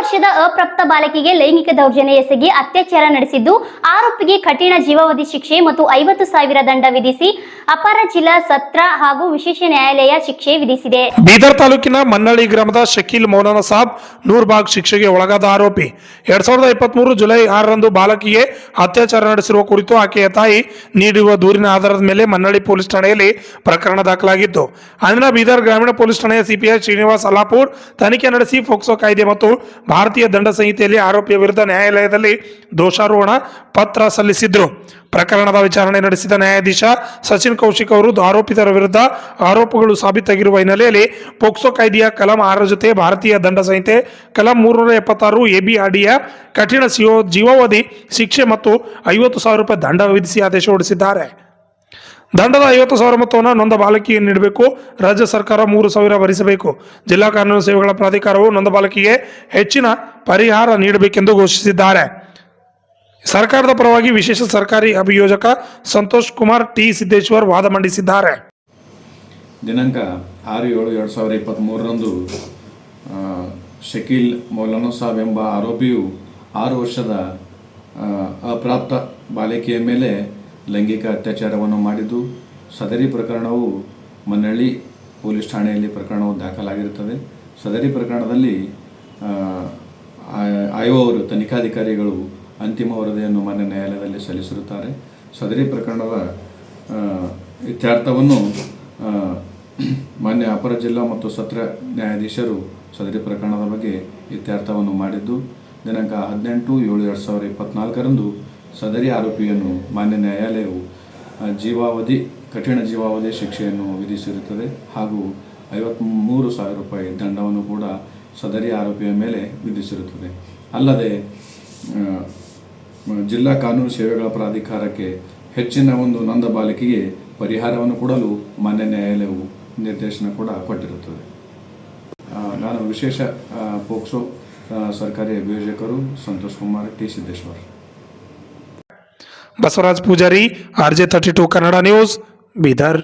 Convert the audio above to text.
ವರ್ಷದ ಅಪ್ರಾಪ್ತ ಬಾಲಕಿಗೆ ಲೈಂಗಿಕ ದೌರ್ಜನ್ಯ ಎಸಗಿ ಅತ್ಯಾಚಾರ ನಡೆಸಿದ್ದು ಆರೋಪಿಗೆ ಕಠಿಣ ಜೀವಾವಧಿ ಶಿಕ್ಷೆ ಮತ್ತು 50,000 ದಂಡ ವಿಧಿಸಿ ಅಪರ ಜಿಲ್ಲಾ ಸತ್ರ ಹಾಗೂ ವಿಶೇಷ ನ್ಯಾಯಾಲಯ ಶಿಕ್ಷೆ ವಿಧಿಸಿದೆ. ಬೀದರ್ ತಾಲೂಕಿನ ಮನ್ನಳ್ಳಿ ಗ್ರಾಮದ ಶಕೀಲ್ ಮೌಲಾನಾ ಸಾಬ್ ನೂರ್ಬಾಗ್ ಶಿಕ್ಷೆಗೆ ಒಳಗಾದ ಆರೋಪಿ 2023 ಜುಲೈ 6ರಂದು ಬಾಲಕಿಗೆ ಅತ್ಯಾಚಾರ ನಡೆಸಿರುವ ಕುರಿತು ಆಕೆಯ ತಾಯಿ ನೀಡಿರುವ ದೂರಿನ ಆಧಾರದ ಮೇಲೆ ಮನ್ನಳ್ಳಿ ಪೊಲೀಸ್ ಠಾಣೆಯಲ್ಲಿ ಪ್ರಕರಣ ದಾಖಲಾಗಿತ್ತು. ಅಂದಿನ ಬೀದರ್ ಗ್ರಾಮೀಣ ಪೊಲೀಸ್ ಠಾಣೆಯ ಸಿಪಿಐ ಶ್ರೀನಿವಾಸ್ ಅಲ್ಲಾಪುರ್ ತನಿಖೆ ನಡೆಸಿ ಪೋಕ್ಸೋ ಕಾಯ್ದೆ ಮತ್ತು ಭಾರತೀಯ ದಂಡ ಸಂಹಿತೆಯಲ್ಲಿ ಆರೋಪಿಯ ವಿರುದ್ಧ ನ್ಯಾಯಾಲಯದಲ್ಲಿ ದೋಷಾರೋಪಣಾ ಪತ್ರ ಸಲ್ಲಿಸಿದ್ರು. ಪ್ರಕರಣದ ವಿಚಾರಣೆ ನಡೆಸಿದ ನ್ಯಾಯಾಧೀಶ ಸಚಿನ್ ಕೌಶಿಕ್ ಅವರು ಆರೋಪಿತರ ವಿರುದ್ಧ ಆರೋಪಗಳು ಸಾಬೀತಾಗಿರುವ ಹಿನ್ನೆಲೆಯಲ್ಲಿ ಪೋಕ್ಸೋ ಕಾಯ್ದೆಯ ಕಲಂ 6 ಜೊತೆ ಭಾರತೀಯ ದಂಡ ಸಂಹಿತೆ ಕಲಂ 376 ಎಬಿಆರ್ಡಿಯ ಕಠಿಣ ಜೀವಾವಧಿ ಶಿಕ್ಷೆ ಮತ್ತು 50,000 ರೂಪಾಯಿ ದಂಡ ವಿಧಿಸಿ ಆದೇಶ ಹೊರಡಿಸಿದ್ದಾರೆ. ದಂಡದ 50,000 ಮೊತ್ತವನ್ನು ನೊಂದ ಬಾಲಕಿಗೆ ನೀಡಬೇಕು. ರಾಜ್ಯ ಸರ್ಕಾರ 3,000 ಭರಿಸಬೇಕು. ಜಿಲ್ಲಾ ಕಾನೂನು ಸೇವೆಗಳ ಪ್ರಾಧಿಕಾರವು ನೊಂದ ಬಾಲಕಿಗೆ ಹೆಚ್ಚಿನ ಪರಿಹಾರ ನೀಡಬೇಕೆಂದು ಘೋಷಿಸಿದ್ದಾರೆ. ಸರ್ಕಾರದ ಪರವಾಗಿ ವಿಶೇಷ ಸರ್ಕಾರಿ ಅಭಿಯೋಜಕ ಸಂತೋಷ್ ಕುಮಾರ್ ಟಿ ಸಿದ್ದೇಶ್ವರ್ ವಾದ ಮಂಡಿಸಿದ್ದಾರೆ. ದಿನಾಂಕ 6/7/2023ರಂದು ಶಕೀಲ್ ಮೌಲಾನಾ ಸಾಬ್ ಎಂಬ ಆರೋಪಿಯು 6 ವರ್ಷದ ಅಪ್ರಾಪ್ತ ಬಾಲಕಿಯ ಮೇಲೆ ಲೈಂಗಿಕ ಅತ್ಯಾಚಾರವನ್ನು ಮಾಡಿದ್ದು, ಸದರಿ ಪ್ರಕರಣವು ಮನ್ನಳ್ಳಿ ಪೊಲೀಸ್ ಠಾಣೆಯಲ್ಲಿ ಪ್ರಕರಣವು ದಾಖಲಾಗಿರುತ್ತದೆ. ಸದರಿ ಪ್ರಕರಣದಲ್ಲಿ ಆಯೋಗರು ತನಿಖಾಧಿಕಾರಿಗಳು ಅಂತಿಮ ವರದಿಯನ್ನು ಮಾನ್ಯ ನ್ಯಾಯಾಲಯದಲ್ಲಿ ಸಲ್ಲಿಸಿರುತ್ತಾರೆ. ಸದರಿ ಪ್ರಕರಣದ ಇತ್ಯರ್ಥವನ್ನು ಮಾನ್ಯ ಅಪರ ಜಿಲ್ಲಾ ಮತ್ತು ಸತ್ರ ನ್ಯಾಯಾಧೀಶರು ಸದರಿ ಪ್ರಕರಣದ ಬಗ್ಗೆ ಇತ್ಯರ್ಥವನ್ನು ಮಾಡಿದ್ದು, ದಿನಾಂಕ 18/7/2024ರಂದು ಸದರಿ ಆರೋಪಿಯನ್ನು ಮಾನ್ಯ ನ್ಯಾಯಾಲಯವು ಕಠಿಣ ಜೀವಾವಧಿ ಶಿಕ್ಷೆಯನ್ನು ವಿಧಿಸಿರುತ್ತದೆ ಹಾಗೂ 53,000 ರೂಪಾಯಿ ದಂಡವನ್ನು ಕೂಡ ಸದರಿ ಆರೋಪಿಯ ಮೇಲೆ ವಿಧಿಸಿರುತ್ತದೆ. ಅಲ್ಲದೆ ಜಿಲ್ಲಾ ಕಾನೂನು ಸೇವೆಗಳ ಪ್ರಾಧಿಕಾರಕ್ಕೆ ಹೆಚ್ಚಿನ ಒಂದು ನೊಂದ ಬಾಲಕಿಗೆ ಪರಿಹಾರವನ್ನು ಕೊಡಲು ಮಾನ್ಯ ನ್ಯಾಯಾಲಯವು ನಿರ್ದೇಶನ ಕೂಡ ಕೊಟ್ಟಿರುತ್ತದೆ. ನಾನು ವಿಶೇಷ ಪೋಕ್ಸೋ ಸರ್ಕಾರಿ ಅಭಿಯೋಜಕರು Santosh Kumar T Siddeshwar. Basavaraj Pujari, RJ32 Kannada news, Bidar.